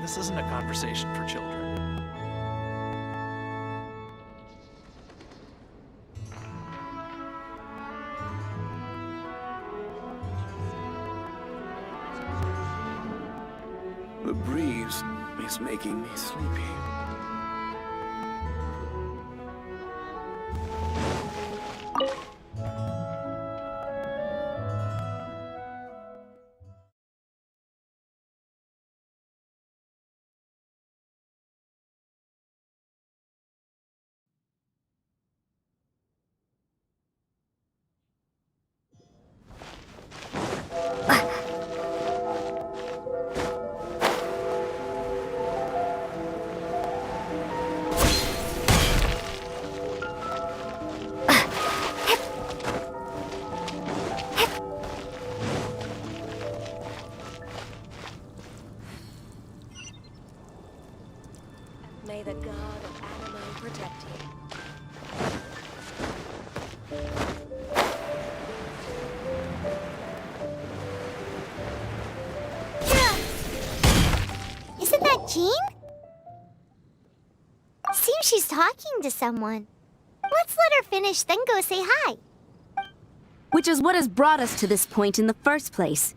This isn't a conversation for children. The breeze is making me sleepy. May the god of anime protect you. Isn't that Jean? Seems she's talking to someone. Let's let her finish, then go say hi. Which is what has brought us to this point in the first place.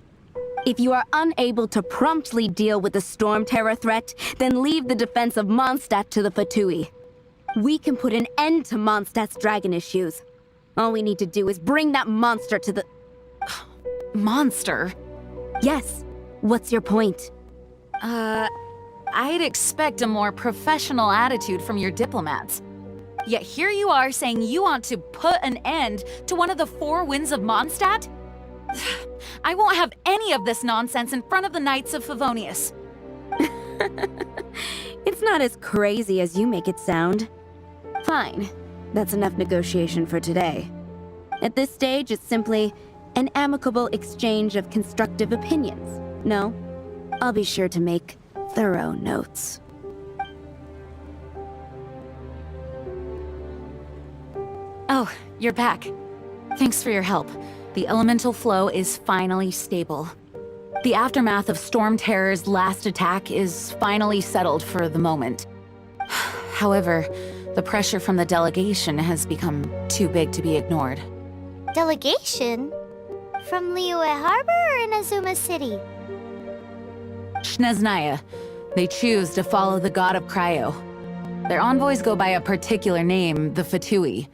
If you are unable to promptly deal with the Storm Terror threat, then leave the defense of Mondstadt to the Fatui. We can put an end to Mondstadt's dragon issues. All we need to do is bring that monster to the... Monster? Yes. What's your point? I'd expect a more professional attitude from your diplomats. Yet here you are saying you want to put an end to one of the four winds of Mondstadt? I won't have any of this nonsense in front of the Knights of Favonius. It's not as crazy as you make it sound. Fine. That's enough negotiation for today. At this stage, it's simply an amicable exchange of constructive opinions. No? I'll be sure to make thorough notes. Oh, you're back. Thanks for your help. The elemental flow is finally stable. The aftermath of Storm Terror's last attack is finally settled for the moment. However, the pressure from the delegation has become too big to be ignored. Delegation? From Liyue Harbor or Inazuma City? Snezhnaya. They choose to follow the god of Cryo. Their envoys go by a particular name, the Fatui.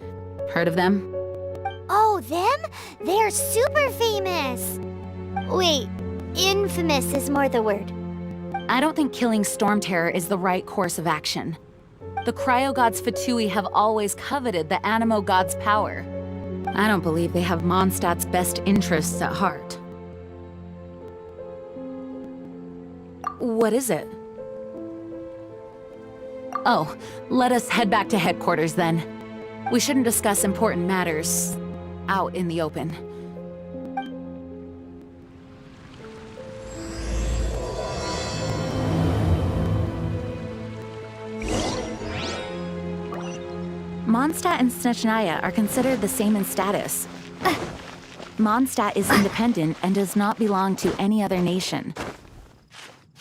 Heard of them? Oh, them? They're super famous! Wait, infamous is more the word. I don't think killing Storm Terror is the right course of action. The Cryo gods Fatui have always coveted the Animo god's power. I don't believe they have Mondstadt's best interests at heart. What is it? Oh, let us head back to headquarters then. We shouldn't discuss important matters out in the open. Mondstadt and Snezhnaya are considered the same in status. Mondstadt is independent and does not belong to any other nation.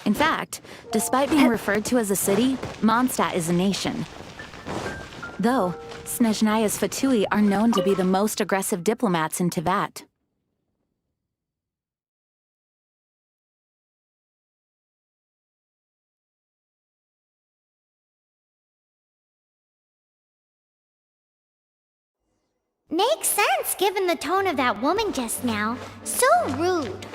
In fact, despite being referred to as a city, Mondstadt is a nation. Though, Snezhnaya's Fatui are known to be the most aggressive diplomats in Teyvat. Makes sense given the tone of that woman just now. So rude.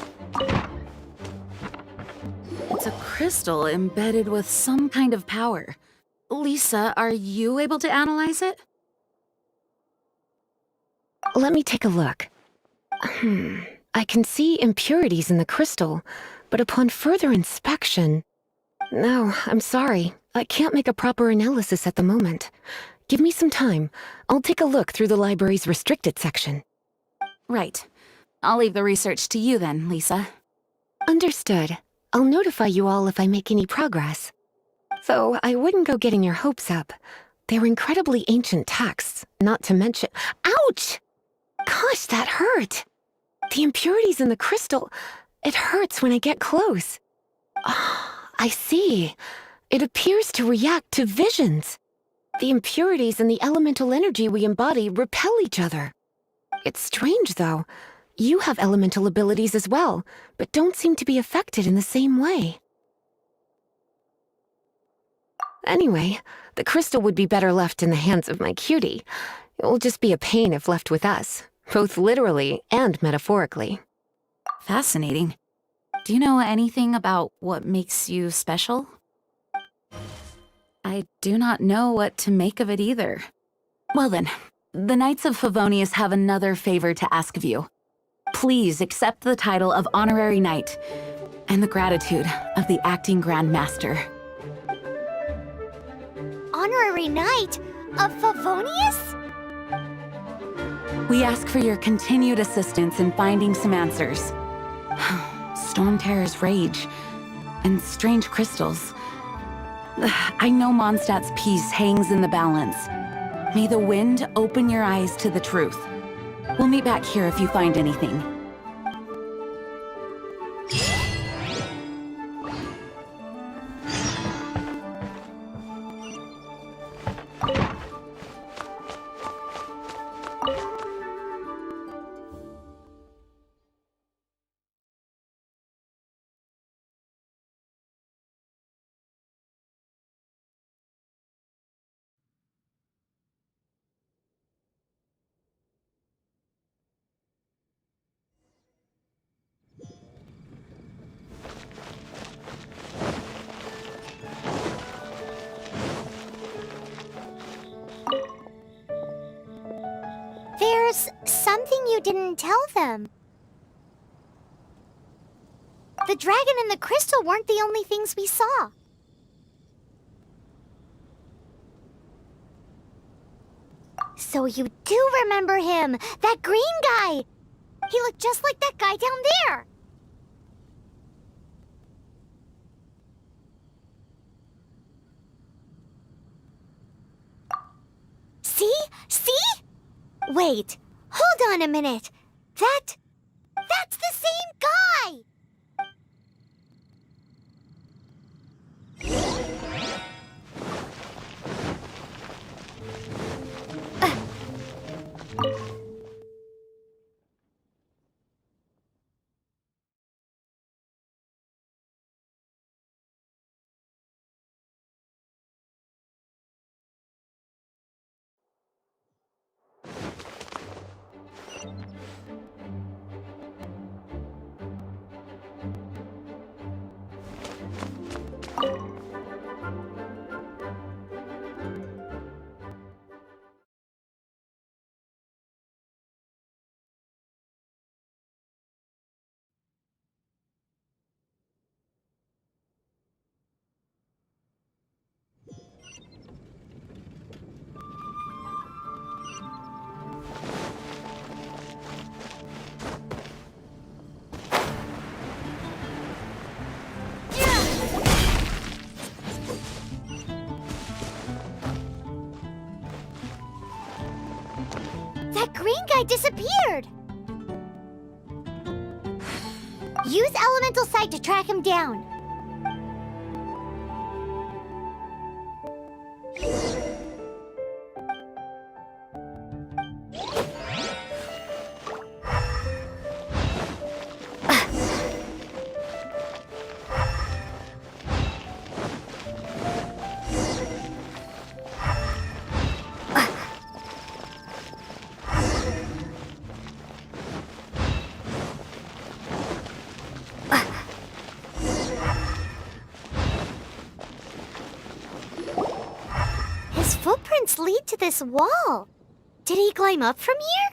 It's a crystal embedded with some kind of power. Lisa, are you able to analyze it? Let me take a look. I can see impurities in the crystal, but upon further inspection... No, I'm sorry. I can't make a proper analysis at the moment. Give me some time. I'll take a look through the library's restricted section. Right. I'll leave the research to you then, Lisa. Understood. I'll notify you all if I make any progress. Though I wouldn't go getting your hopes up. They're incredibly ancient texts, not to mention— Ouch! Gosh, that hurt! The impurities in the crystal— it hurts when I get close. I see. It appears to react to visions. The impurities and the elemental energy we embody repel each other. It's strange, though. You have elemental abilities as well, but don't seem to be affected in the same way. Anyway, the crystal would be better left in the hands of my cutie. It will just be a pain if left with us, both literally and metaphorically. Fascinating. Do you know anything about what makes you special? I do not know what to make of it either. Well then, the Knights of Favonius have another favor to ask of you. Please accept the title of Honorary Knight and the gratitude of the Acting Grand Master. Honorary Knight of Favonius? We ask for your continued assistance in finding some answers. Storm Terror's rage and strange crystals. I know Mondstadt's peace hangs in the balance. May the wind open your eyes to the truth. We'll meet back here if you find anything. There's something you didn't tell them. The dragon and the crystal weren't the only things we saw. So you do remember him, that green guy! He looked just like that guy down there! See? See? Wait, hold on a minute. That's the same guy! That green guy disappeared! Use Elemental Sight to track him down. His footprints lead to this wall. Did he climb up from here?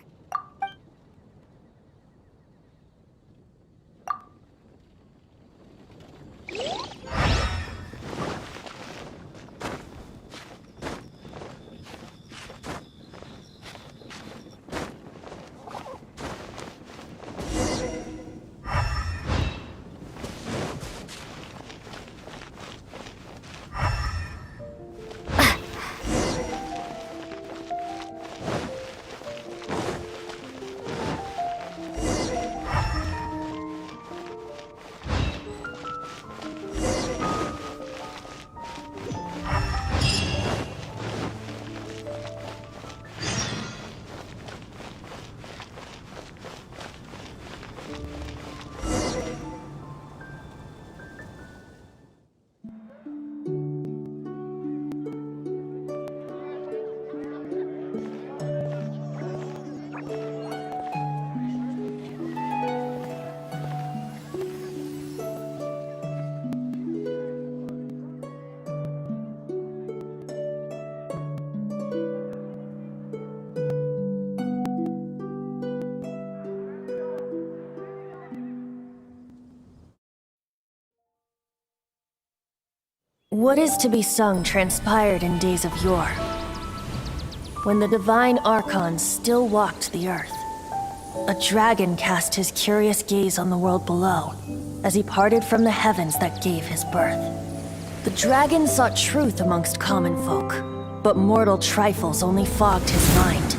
What is to be sung transpired in days of yore, when the divine archons still walked the earth. A dragon cast his curious gaze on the world below, as he parted from the heavens that gave his birth. The dragon sought truth amongst common folk, but mortal trifles only fogged his mind.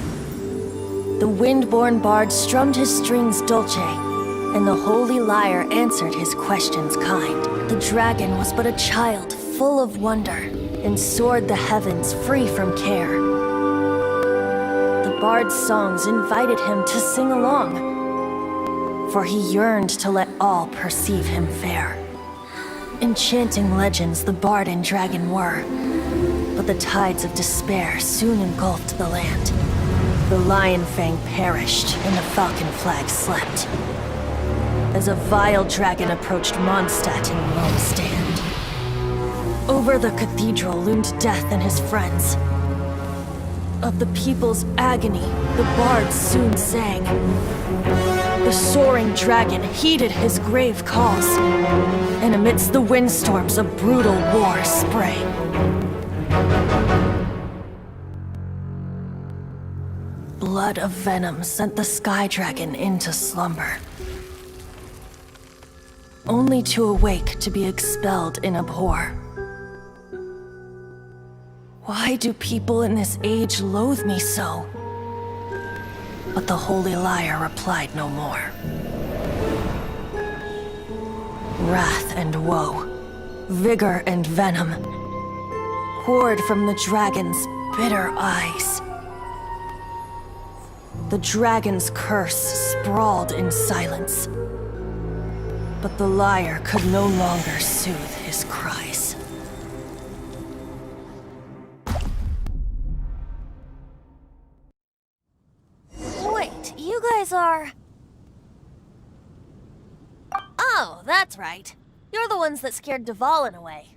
The wind-born bard strummed his strings dolce, and the holy lyre answered his questions kind. The dragon was but a child full of wonder, and soared the heavens free from care. The bard's songs invited him to sing along, for he yearned to let all perceive him fair. Enchanting legends the bard and dragon were, but the tides of despair soon engulfed the land. The lion fang perished, and the falcon flag slept, as a vile dragon approached Mondstadt in lone stand. Over the cathedral loomed death and his friends. Of the people's agony, the bard soon sang. The soaring dragon heeded his grave calls, and amidst the windstorms a brutal war sprang. Blood of venom sent the sky dragon into slumber, only to awake to be expelled in abhor. Why do people in this age loathe me so? But the holy lyre replied no more. Wrath and woe, vigor and venom, poured from the dragon's bitter eyes. The dragon's curse sprawled in silence, but the lyre could no longer soothe his cries. Wait, you guys are... Oh, that's right. You're the ones that scared Dvalin away.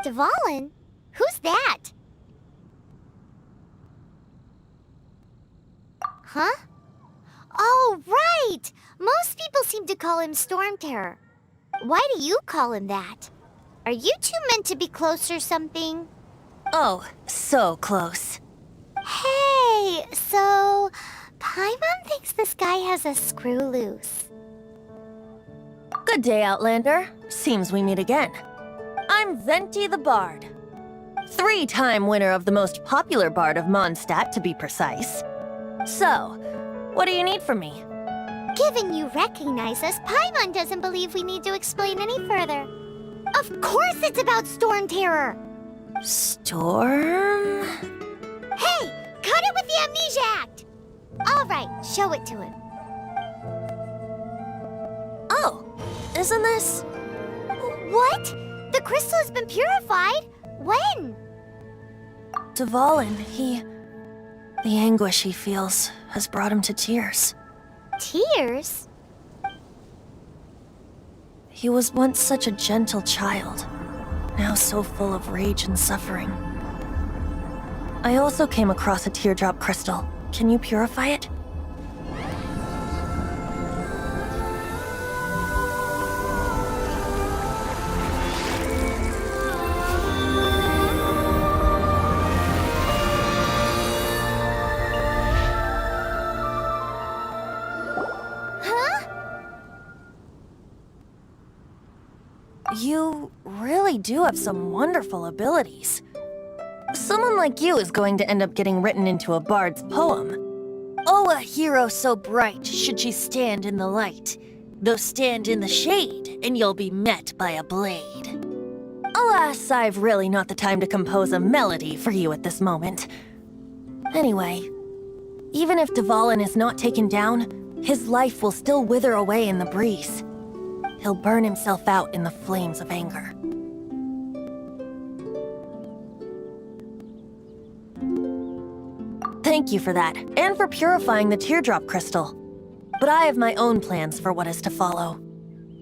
Dvalin? Who's that? Huh? Oh, right! Most people seem to call him Storm Terror. Why do you call him that? Are you two meant to be close or something? Oh, so close. Hey, so... Paimon thinks this guy has a screw loose. Good day, Outlander. Seems we meet again. I'm Venti the Bard. 3-time winner of the most popular bard of Mondstadt, to be precise. So, what do you need from me? Given you recognize us, Paimon doesn't believe we need to explain any further. Of course it's about Storm Terror! Storm? Hey! Cut it with the Amnesia Act! Alright, show it to him. Oh, isn't this... What? The crystal has been purified? When? Dvalin, the anguish he feels has brought him to tears. Tears? He was once such a gentle child, now so full of rage and suffering. I also came across a teardrop crystal. Can you purify it? You really do have some wonderful abilities. Someone like you is going to end up getting written into a bard's poem. Oh, a hero so bright should she stand in the light, though stand in the shade, and you'll be met by a blade. Alas, I've really not the time to compose a melody for you at this moment. Anyway, even if Dvalin is not taken down, his life will still wither away in the breeze. He'll burn himself out in the flames of anger. Thank you for that, and for purifying the teardrop crystal. But I have my own plans for what is to follow.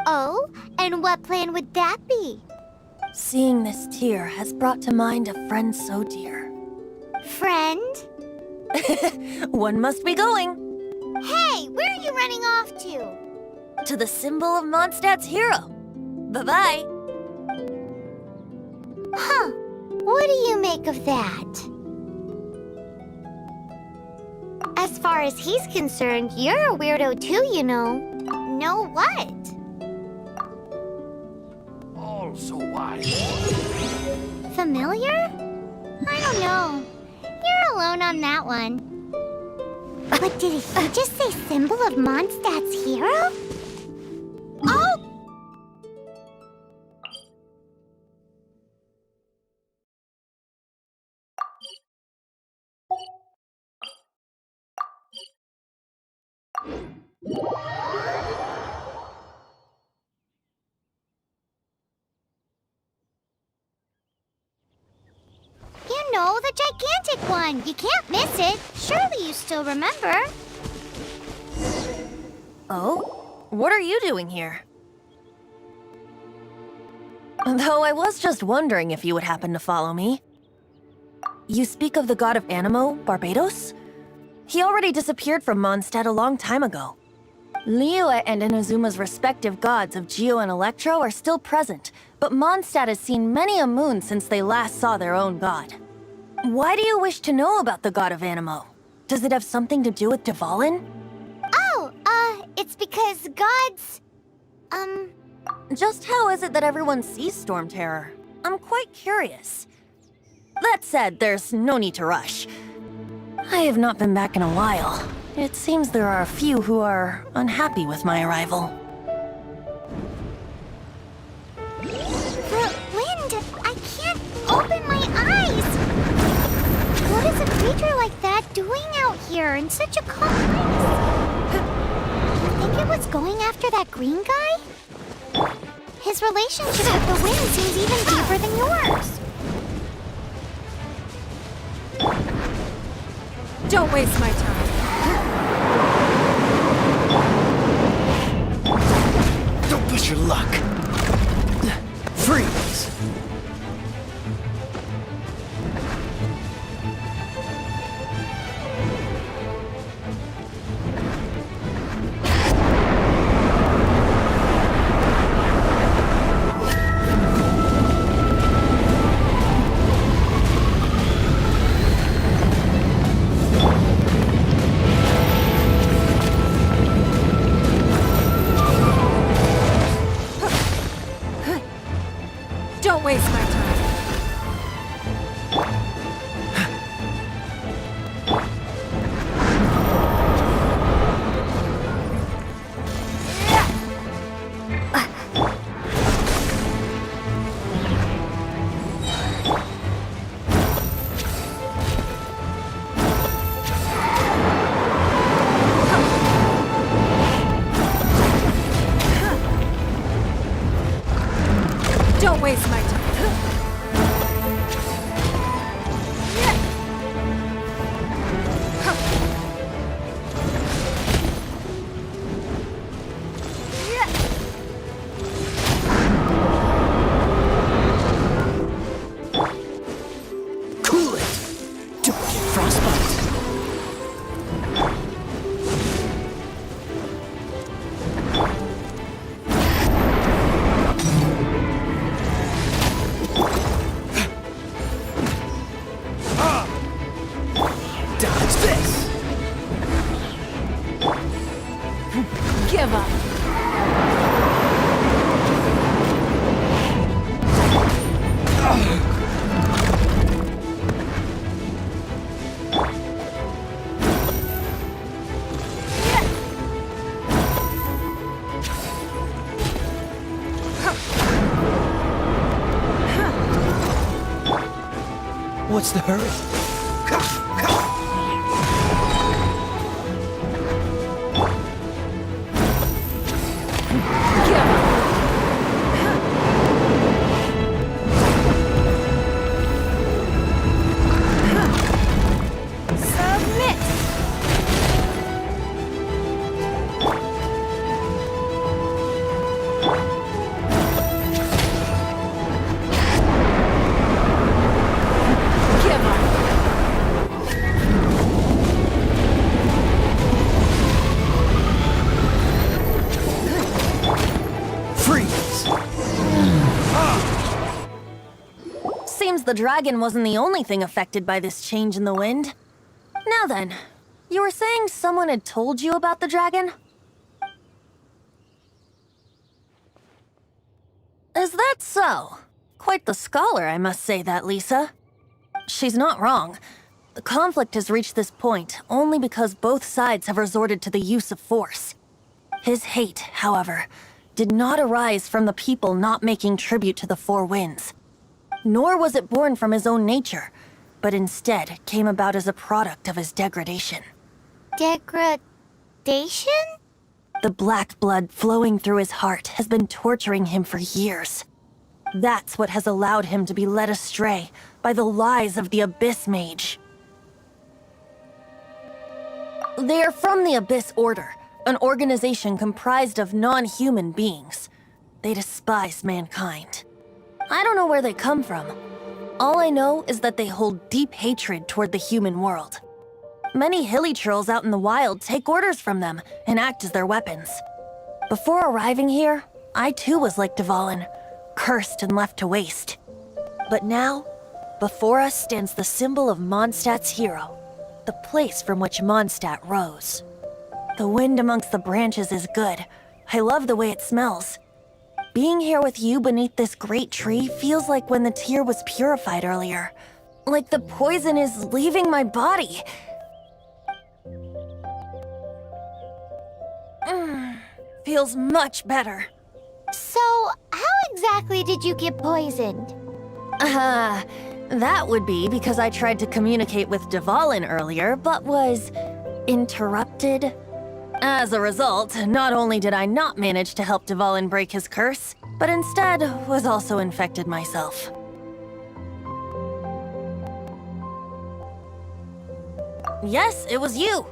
Oh? And what plan would that be? Seeing this tear has brought to mind a friend so dear. Friend? One must be going. Hey, where are you running off to? To the symbol of Mondstadt's hero. Bye-bye. What do you make of that? As far as he's concerned, you're a weirdo too, you know. Know what? All so wise. Familiar? I don't know. You're alone on that one. But did he just say symbol of Mondstadt's hero? Oh! You know, the gigantic one. You can't miss it. Surely you still remember. Oh? What are you doing here? Though I was just wondering if you would happen to follow me. You speak of the god of Animo, Barbados? He already disappeared from Mondstadt a long time ago. Liyue and Inazuma's respective gods of Geo and Electro are still present, but Mondstadt has seen many a moon since they last saw their own god. Why do you wish to know about the god of Animo? Does it have something to do with Dvalin? Oh, it's because gods... Just how is it that everyone sees Storm Terror? I'm quite curious. That said, there's no need to rush. I have not been back in a while. It seems there are a few who are unhappy with my arrival. The wind! I can't open my eyes! What is a creature like that doing out here in such a calm place? You think it was going after that green guy? His relationship with the wind seems even deeper than yours. Don't waste my time. Don't push your luck. Freeze! Don't waste my time. Don't waste my time. Cool it! Don't get frostbite. Dodge this! Give up. What's the hurry? Submit! Give up. Seems the dragon wasn't the only thing affected by this change in the wind. Now then, you were saying someone had told you about the dragon? Is that so? Quite the scholar, I must say that, Lisa. She's not wrong. The conflict has reached this point only because both sides have resorted to the use of force. His hate, however, did not arise from the people not making tribute to the Four Winds. Nor was it born from his own nature, but instead came about as a product of his degradation. Degradation? The black blood flowing through his heart has been torturing him for years. That's what has allowed him to be led astray by the lies of the Abyss Mage. They are from the Abyss Order, an organization comprised of non-human beings. They despise mankind. I don't know where they come from. All I know is that they hold deep hatred toward the human world. Many hilly trolls out in the wild take orders from them and act as their weapons. Before arriving here, I too was like Dvalin, cursed and left to waste. But now, before us stands the symbol of Mondstadt's hero, the place from which Mondstadt rose. The wind amongst the branches is good. I love the way it smells. Being here with you beneath this great tree feels like when the tear was purified earlier. Like the poison is leaving my body. Feels much better. So, how exactly did you get poisoned? That would be because I tried to communicate with Dvalin earlier, but was interrupted. As a result, not only did I not manage to help Dvalin break his curse, but instead was also infected myself. Yes, it was you.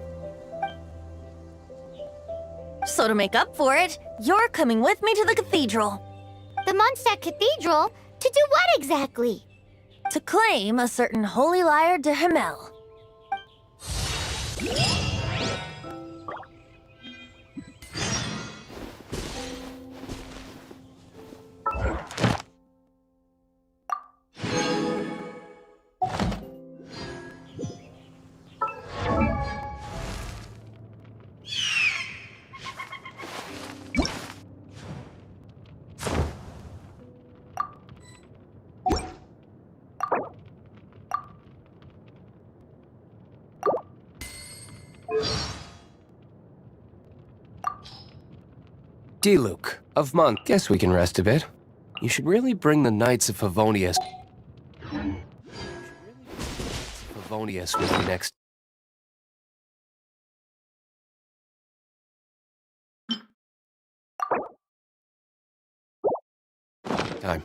So to make up for it, you're coming with me to the cathedral. The Mondstadt Cathedral? To do what exactly? To claim a certain holy lyre de Himmel. Diluc, of Mon. Guess we can rest a bit. You should really bring the Knights of Favonius. Favonius with you next time.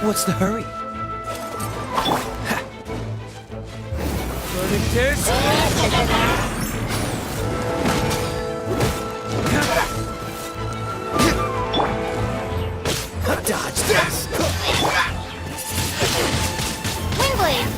What's the hurry? Burning disc! Dodge this! Windblade!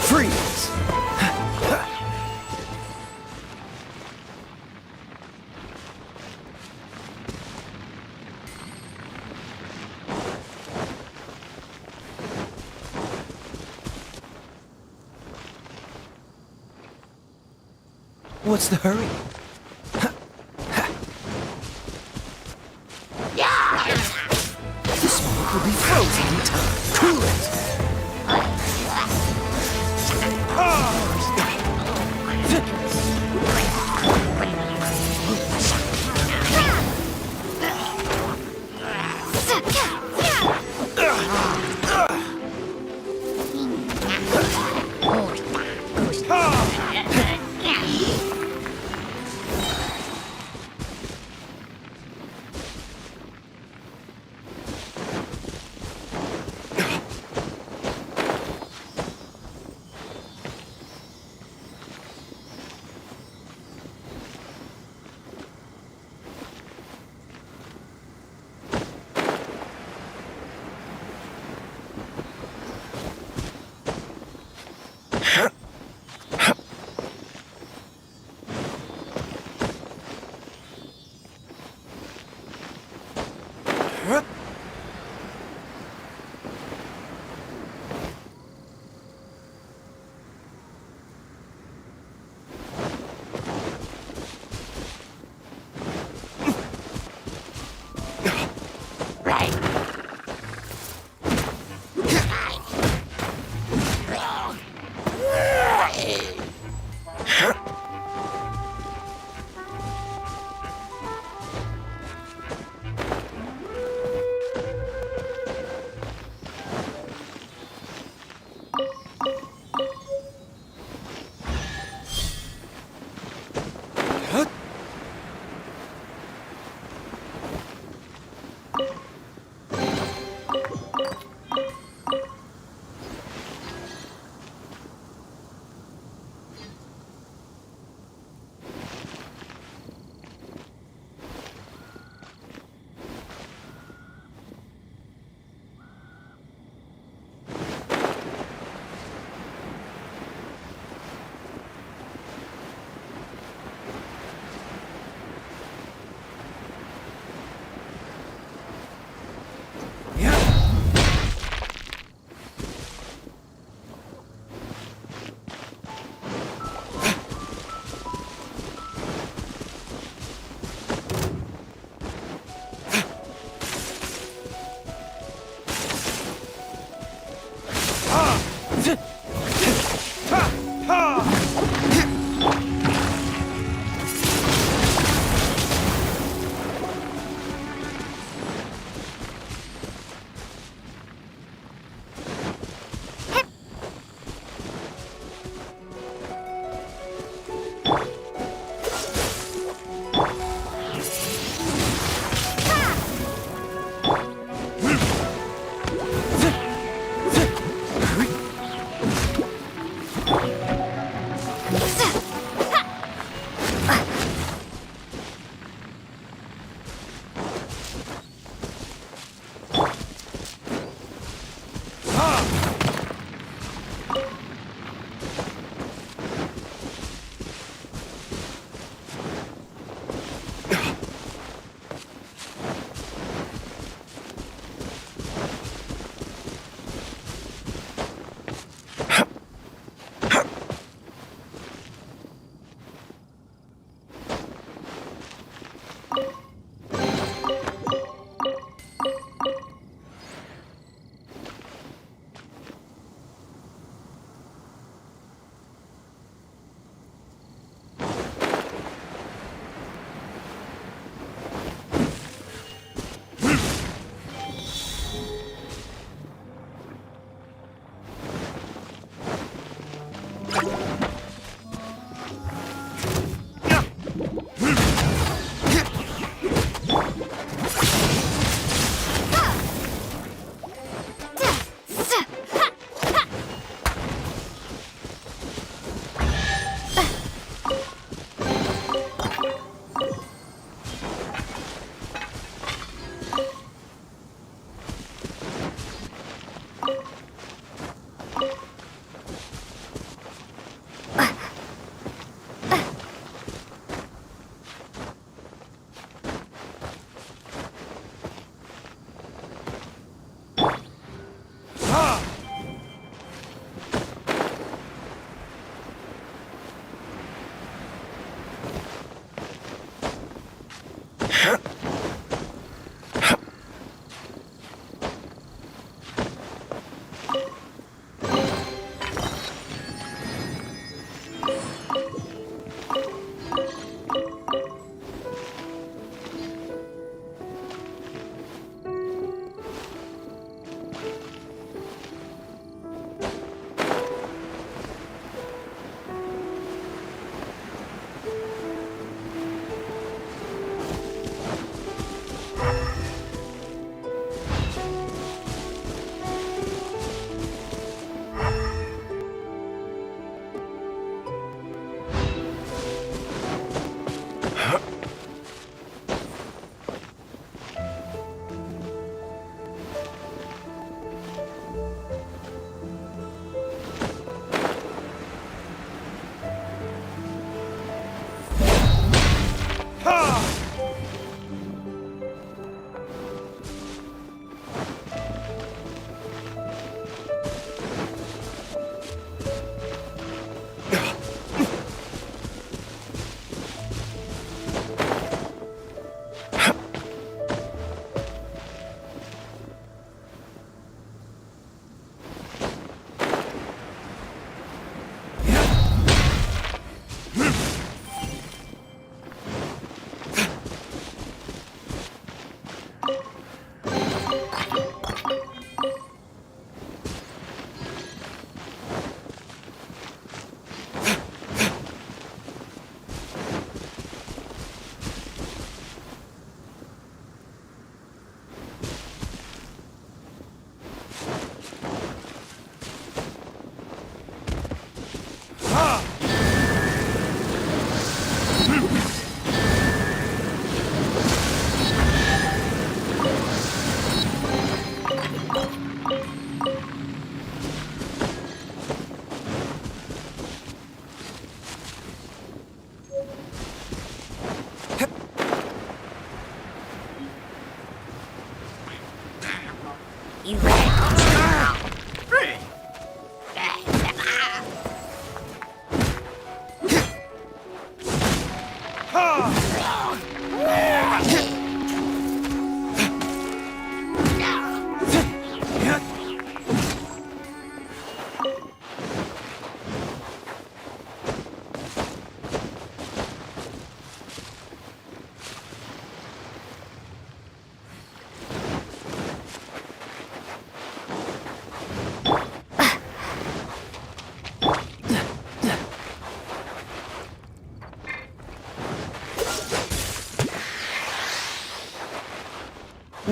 Freeze! What's the hurry? The smoke will be frozen in time. Cool it!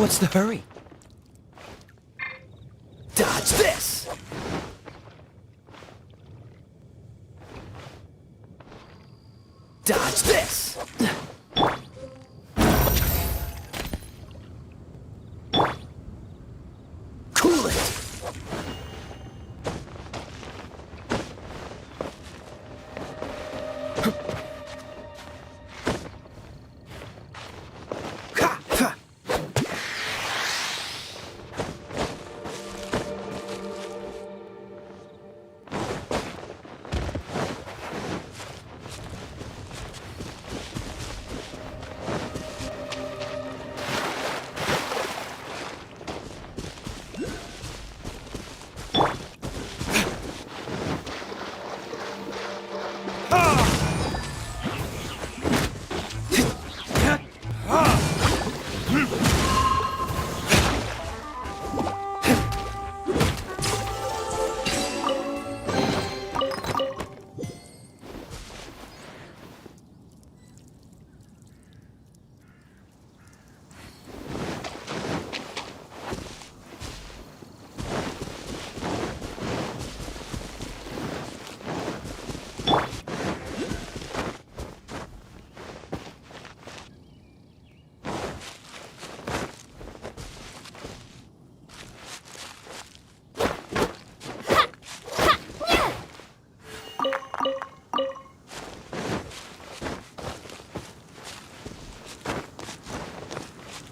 What's the hurry? Dodge this! Dodge this! Cool it!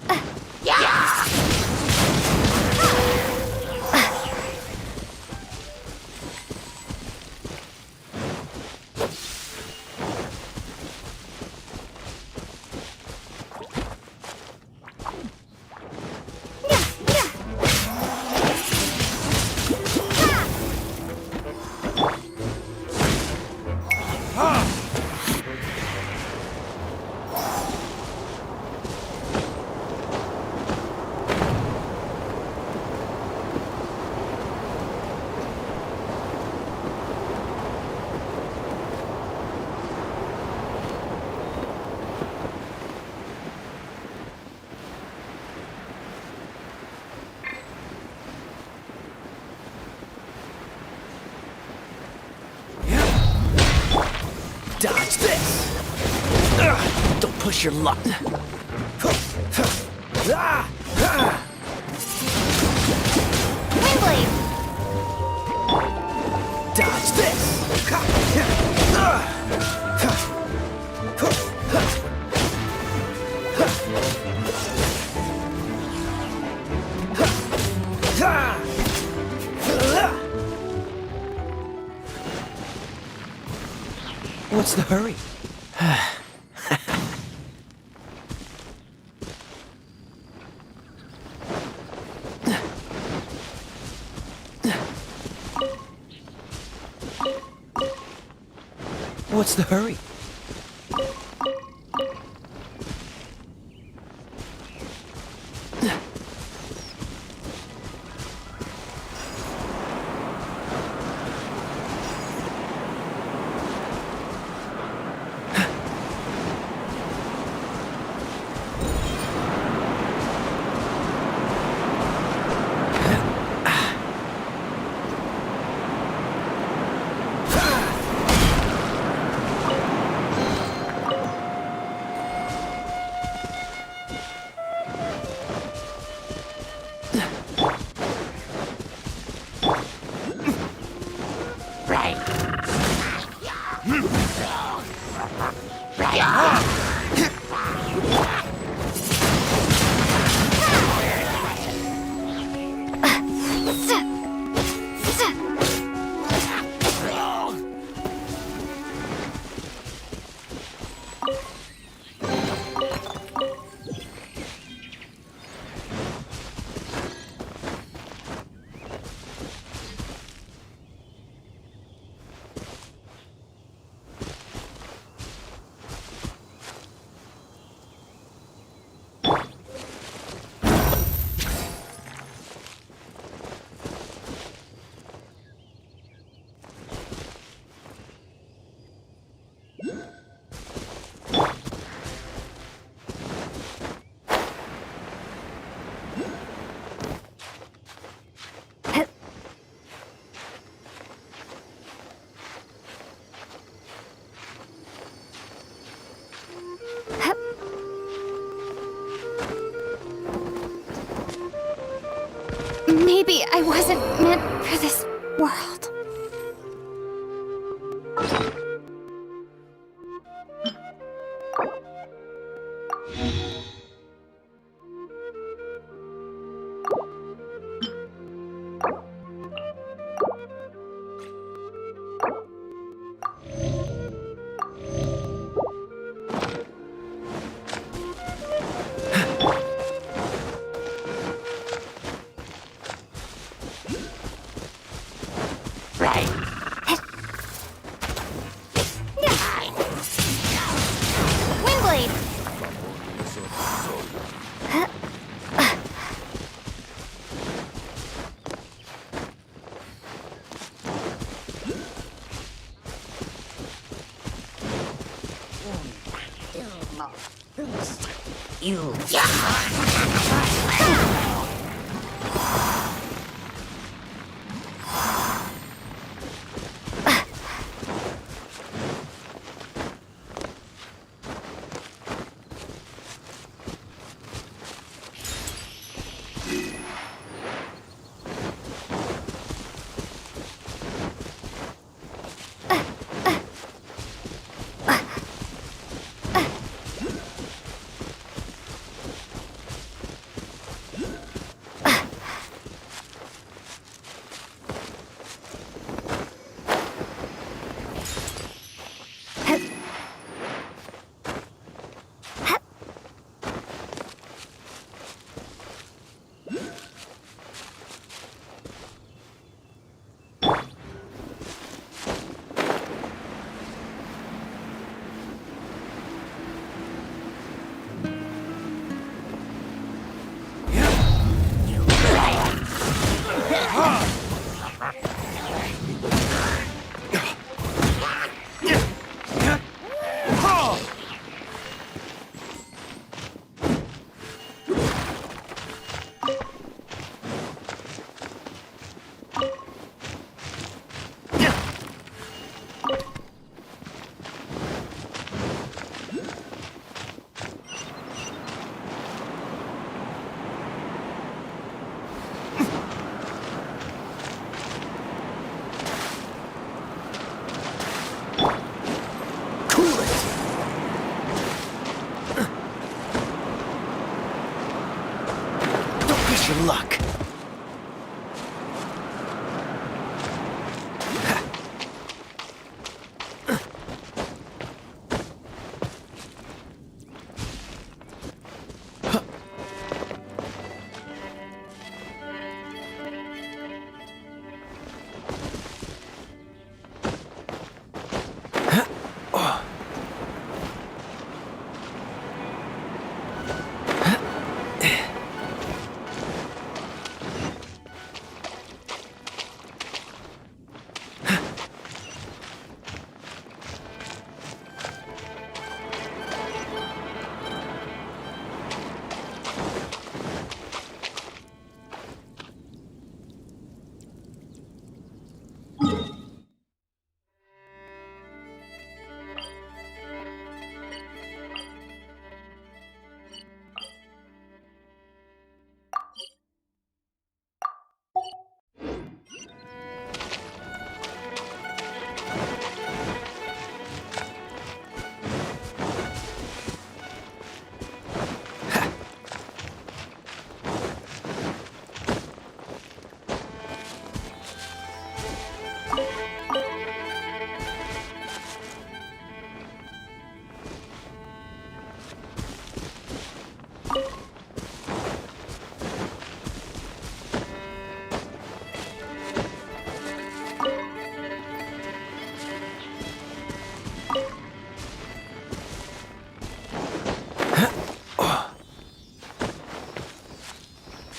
Ha! Ha! Dodge this! Don't push your luck. Windblade! Dodge this! What's the hurry? What's the hurry? Maybe I wasn't meant for this world. Windblade! Your luck.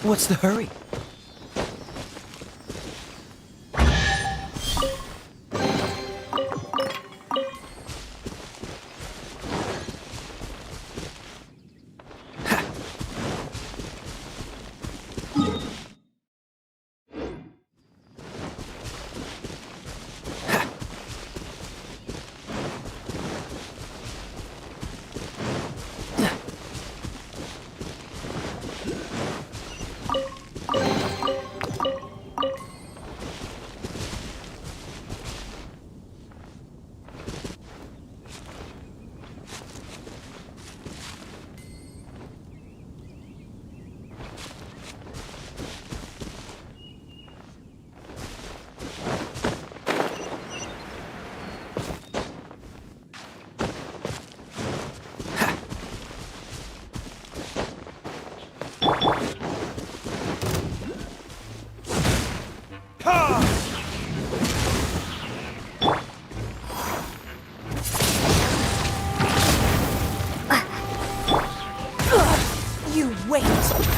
What's the hurry? You wait!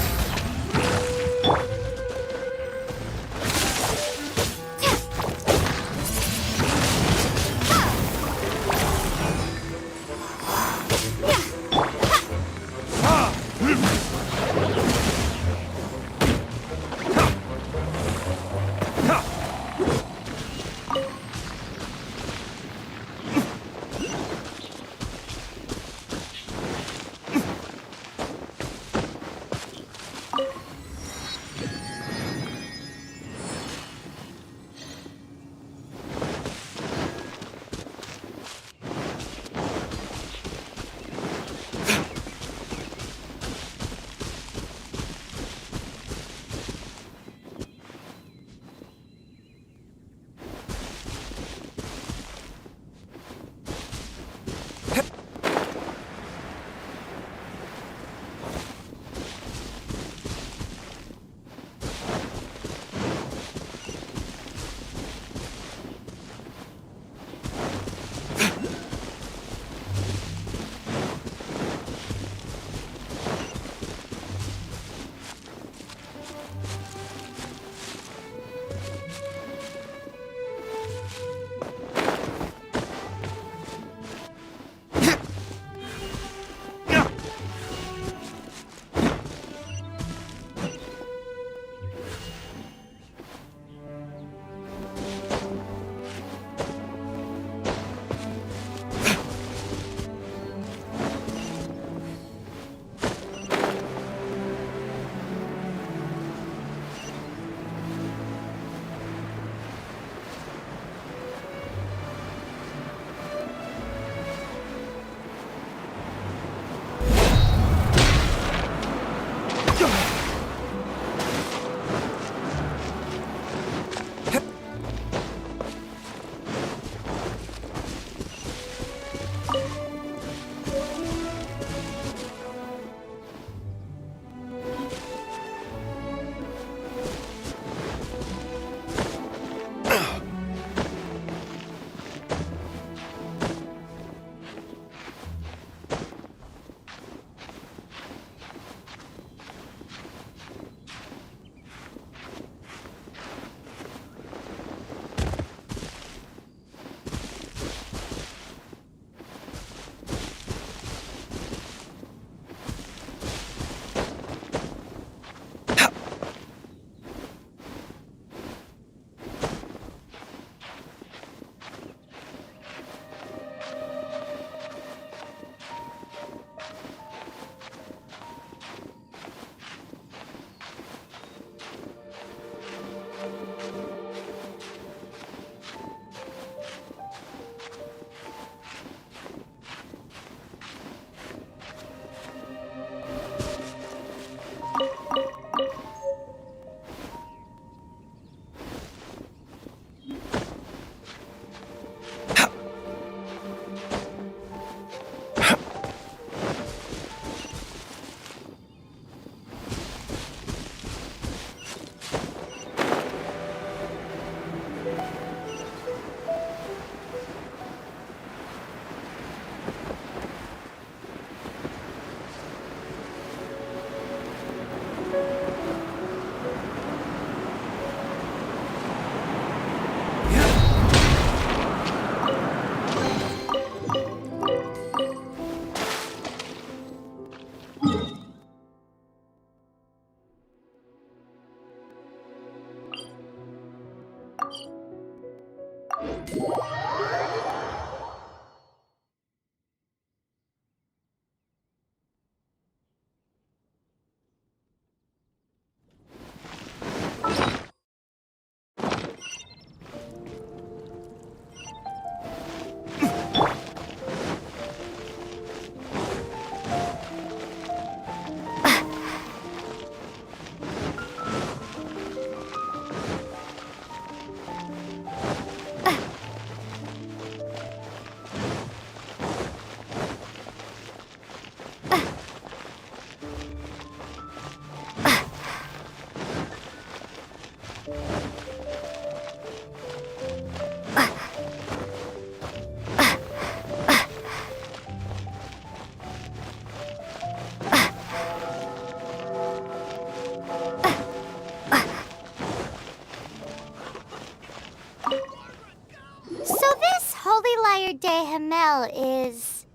Lyre de Himmel is...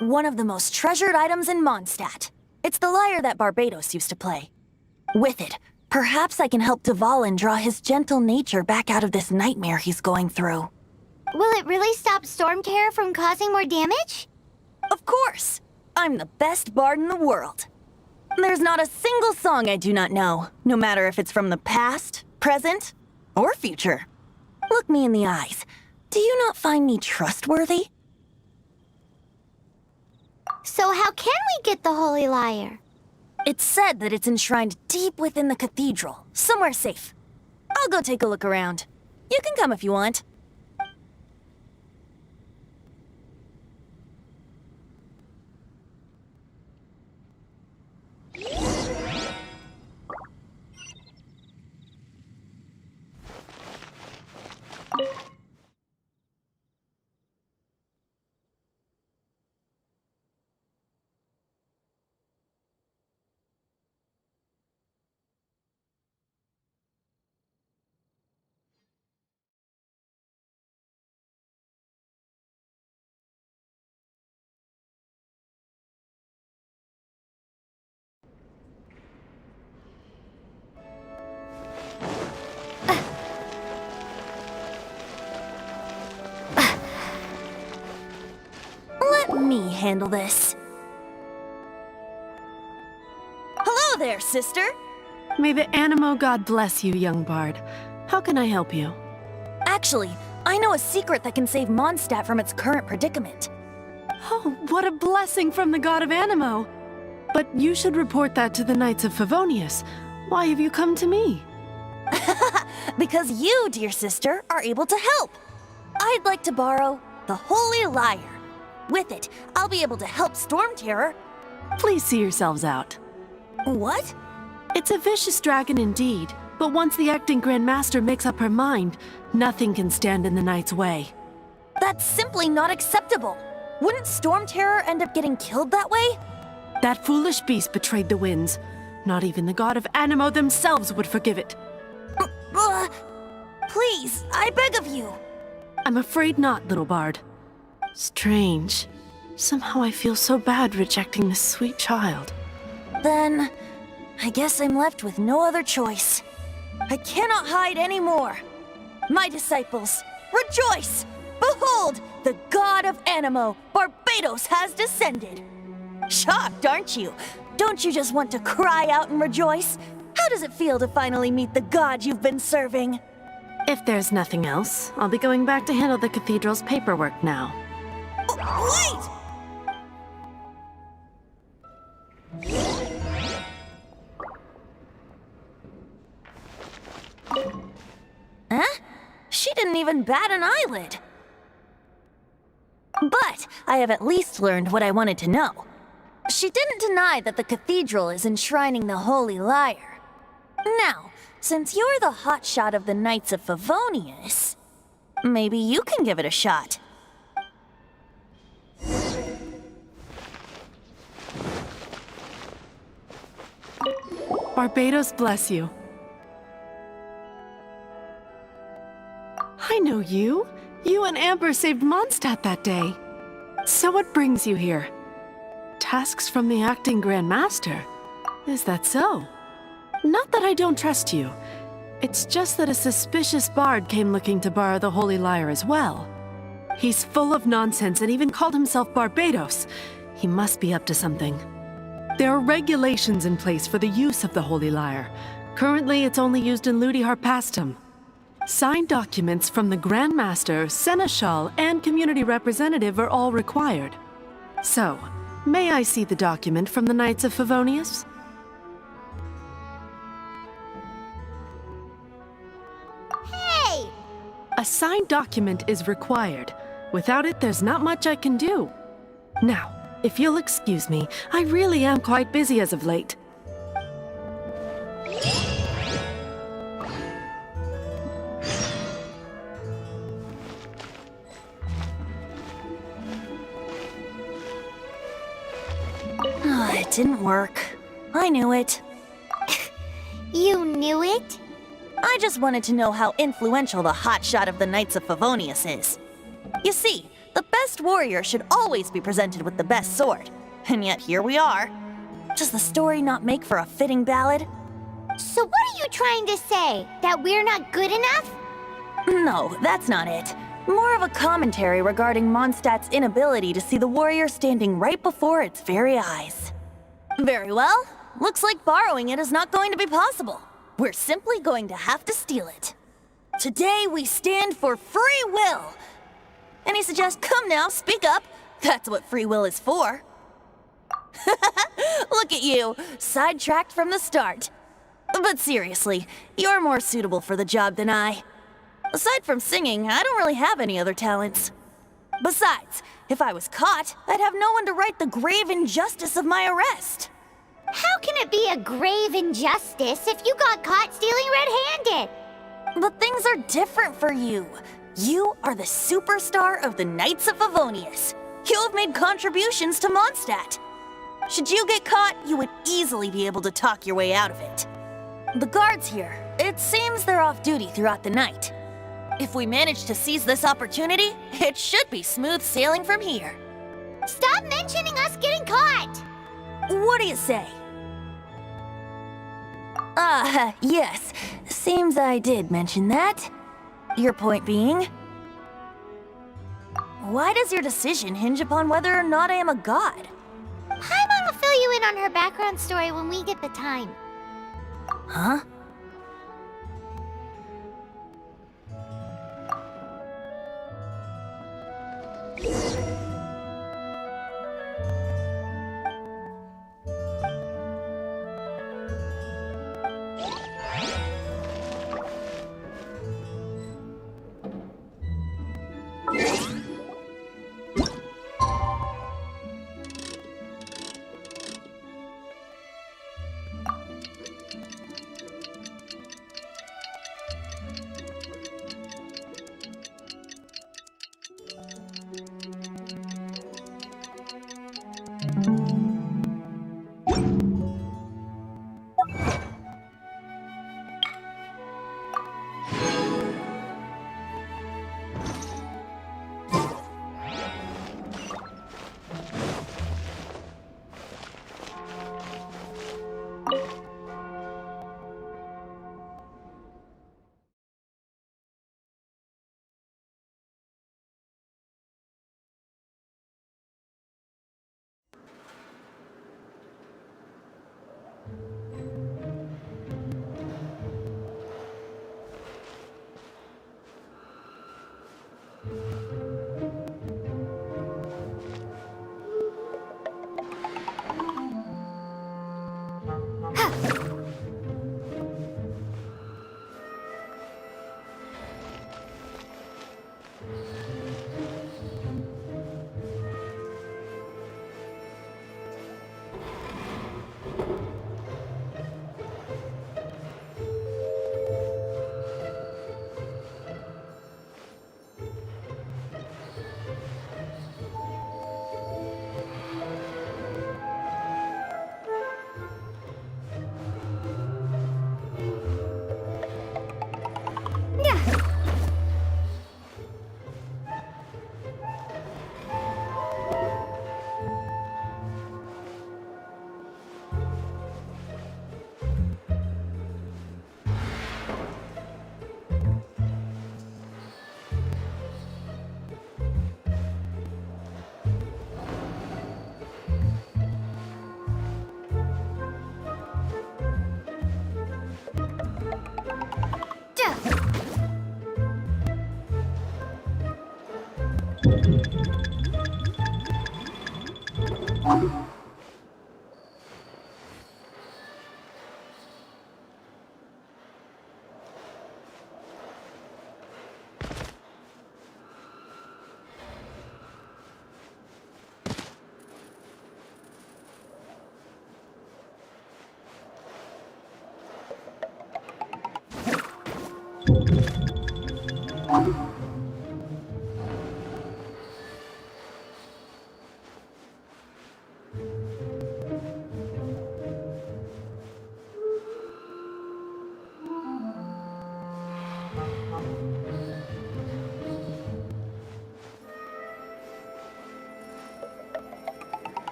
One of the most treasured items in Mondstadt. It's the lyre that Barbados used to play. With it, perhaps I can help Dvalin draw his gentle nature back out of this nightmare he's going through. Will it really stop Storm Terror from causing more damage? Of course! I'm the best bard in the world. There's not a single song I do not know, no matter if it's from the past, present, or future. Look me in the eyes. Do you not find me trustworthy? So how can we get the Holy Lyre? It's said that it's enshrined deep within the cathedral, somewhere safe. I'll go take a look around. You can come if you want. Let me handle this. Hello there, sister! May the Animo God bless you, young bard. How can I help you? Actually, I know a secret that can save Mondstadt from its current predicament. Oh, what a blessing from the god of Animo! But you should report that to the Knights of Favonius. Why have you come to me? Because you, dear sister, are able to help. I'd like to borrow the Holy Lyre. With it, I'll be able to help Storm Terror. Please see yourselves out. What? It's a vicious dragon indeed, but once the acting Grand Master makes up her mind, nothing can stand in the Knight's way. That's simply not acceptable. Wouldn't Storm Terror end up getting killed that way? That foolish beast betrayed the winds. Not even the god of Animo themselves would forgive it. Please, I beg of you. I'm afraid not, little bard. Strange. Somehow I feel so bad rejecting this sweet child. Then, I guess I'm left with no other choice. I cannot hide anymore. My disciples, rejoice! Behold, the god of Animo, Barbados, has descended. Shocked, aren't you? Don't you just want to cry out and rejoice? How does it feel to finally meet the god you've been serving? If there's nothing else, I'll be going back to handle the cathedral's paperwork now. Wait! Huh? She didn't even bat an eyelid. But I have at least learned what I wanted to know. She didn't deny that the cathedral is enshrining the Holy Lyre. Now, since you're the hotshot of the Knights of Favonius, maybe you can give it a shot. Barbados bless you. I know you. You and Amber saved Mondstadt that day. So what brings you here? Tasks from the acting Grand Master? Is that so? Not that I don't trust you. It's just that a suspicious bard came looking to borrow the Holy Lyre as well. He's full of nonsense and even called himself Barbados. He must be up to something. There are regulations in place for the use of the Holy Lyre. Currently, it's only used in Ludi Harpastum. Signed documents from the Grand Master, Seneschal, and Community Representative are all required. So, may I see the document from the Knights of Favonius? Hey! A signed document is required. Without it, there's not much I can do. Now, if you'll excuse me, I really am quite busy as of late. It didn't work. I knew it. You knew it? I just wanted to know how influential the hotshot of the Knights of Favonius is. You see, the best warrior should always be presented with the best sword. And yet here we are. Does the story not make for a fitting ballad? So what are you trying to say? That we're not good enough? No, that's not it. More of a commentary regarding Mondstadt's inability to see the warrior standing right before its very eyes. Very well. Looks like borrowing it is not going to be possible. We're simply going to have to steal it. Today we stand for free will. Any suggest? Come now, speak up. That's what free will is for. Look at you, sidetracked from the start. But seriously, you're more suitable for the job than I. Aside from singing, I don't really have any other talents. Besides, if I was caught, I'd have no one to right the grave injustice of my arrest. How can it be a grave injustice if you got caught stealing red-handed? But things are different for you. You are the superstar of the Knights of Favonius. You have made contributions to Mondstadt. Should you get caught, you would easily be able to talk your way out of it. The guards here, it seems they're off duty throughout the night. If we manage to seize this opportunity, it should be smooth sailing from here. Stop mentioning us getting caught! What do you say? Yes. Seems I did mention that. Your point being? Why does your decision hinge upon whether or not I am a god? Paimon will fill you in on her background story when we get the time. Huh?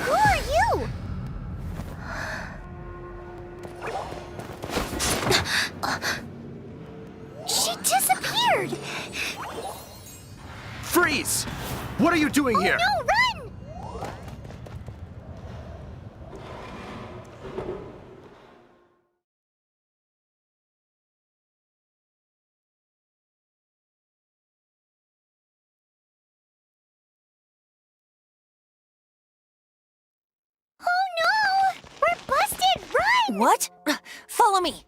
Who are you? She disappeared! Freeze! What are you doing here? No, run! Oh no! We're busted! Run! What? Follow me.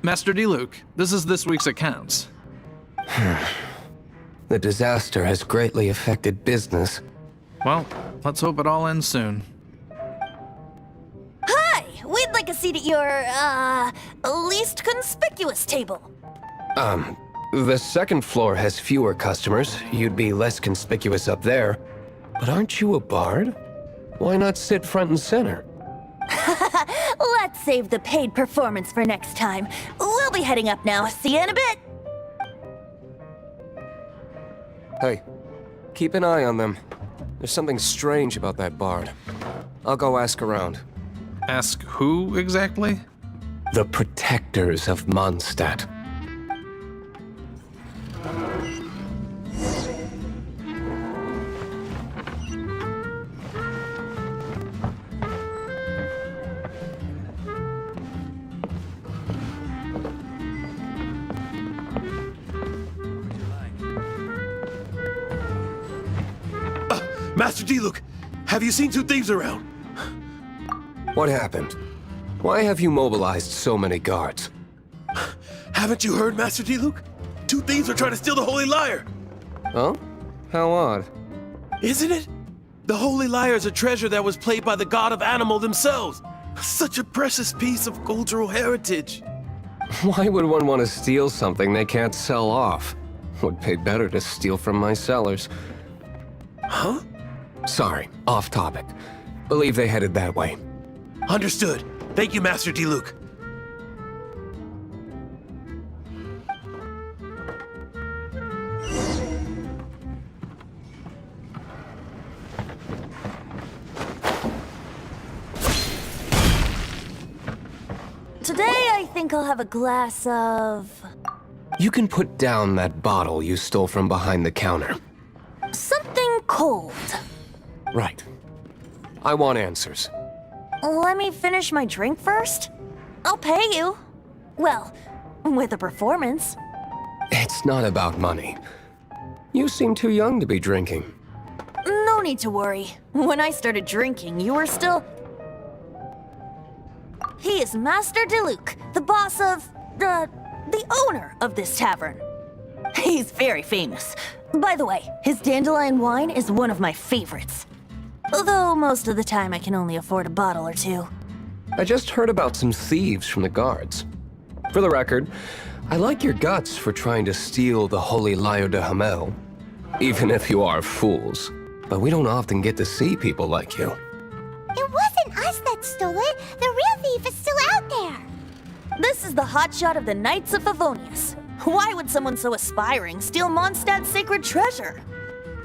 Master D-Luke, this is this week's accounts. The disaster has greatly affected business. Well, let's hope it all ends soon. Hi! We'd like a seat at your, least conspicuous table. The second floor has fewer customers. You'd be less conspicuous up there. But aren't you a bard? Why not sit front and center? Let's save the paid performance for next time. We'll be heading up now. See you in a bit. Hey, keep an eye on them. There's something strange about that bard. I'll go ask around. Ask who exactly? The protectors of Mondstadt. Master D-Luke, have you seen two thieves around? What happened? Why have you mobilized so many guards? Haven't you heard, Master D-Luke? Two thieves are trying to steal the Holy Lyre. Oh? How odd. Isn't it? The Holy Lyre is a treasure that was played by the god of animal themselves. Such a precious piece of cultural heritage. Why would one want to steal something they can't sell off? Would pay better to steal from my sellers. Huh? Sorry, off topic. Believe they headed that way. Understood. Thank you, Master D-Luke. Today, I think I'll have a glass of... You can put down that bottle you stole from behind the counter. something cold. Right. I want answers. Let me finish my drink first. I'll pay you. Well, with a performance. It's not about money. You seem too young to be drinking. No need to worry. When I started drinking, you were still... He is Master DeLuke, the boss of... the owner of this tavern. He's very famous. By the way, his dandelion wine is one of my favorites. Although most of the time I can only afford a bottle or two. I just heard about some thieves from the guards. For the record, I like your guts for trying to steal the Holy Lyre de Hamel. Even if you are fools. But we don't often get to see people like you. It wasn't us that stole it. The real thief is still out there. This is the hotshot of the Knights of Favonius. Why would someone so aspiring steal Mondstadt's sacred treasure?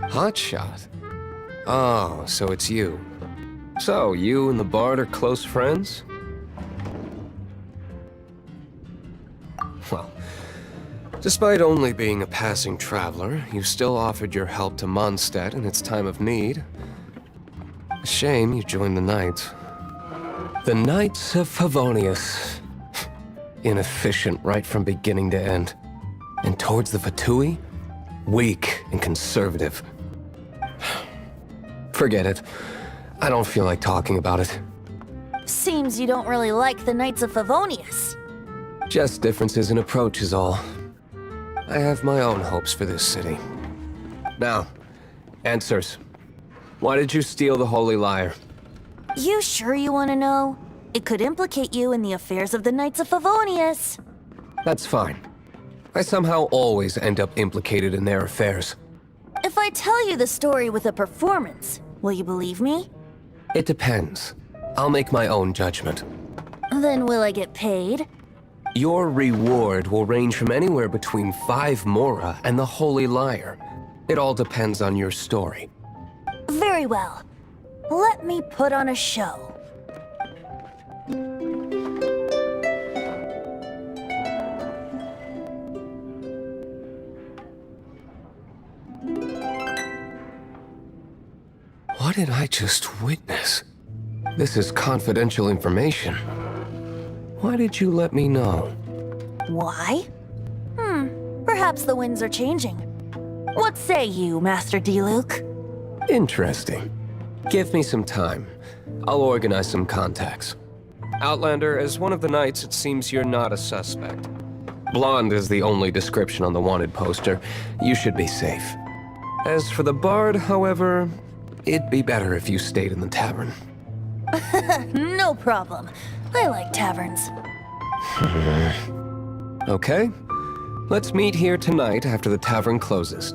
Hotshot? Oh, so it's you. So, you and the Bard are close friends? Well, despite only being a passing traveler, you still offered your help to Mondstadt in its time of need. A shame you joined the Knights. The Knights of Favonius. Inefficient right from beginning to end. And towards the Fatui, weak and conservative. Forget it. I don't feel like talking about it. Seems you don't really like the Knights of Favonius. Just differences in approach is all. I have my own hopes for this city. Now, answers. Why did you steal the Holy Lyre? You sure you want to know? It could implicate you in the affairs of the Knights of Favonius. That's fine. I somehow always end up implicated in their affairs. If I tell you the story with a performance, will you believe me? It depends. I'll make my own judgment. Then will I get paid? Your reward will range from anywhere between 5 Mora and the Holy Lyre. It all depends on your story. Very well. Let me put on a show. What did I just witness? This is confidential information. Why did you let me know? Why? Perhaps the winds are changing. What say you, Master D-Luke? Interesting. Give me some time. I'll organize some contacts. Outlander, as one of the knights, it seems you're not a suspect. Blonde is the only description on the wanted poster. You should be safe. As for the Bard, however, it'd be better if you stayed in the tavern. No problem. I like taverns. Okay. Let's meet here tonight after the tavern closes.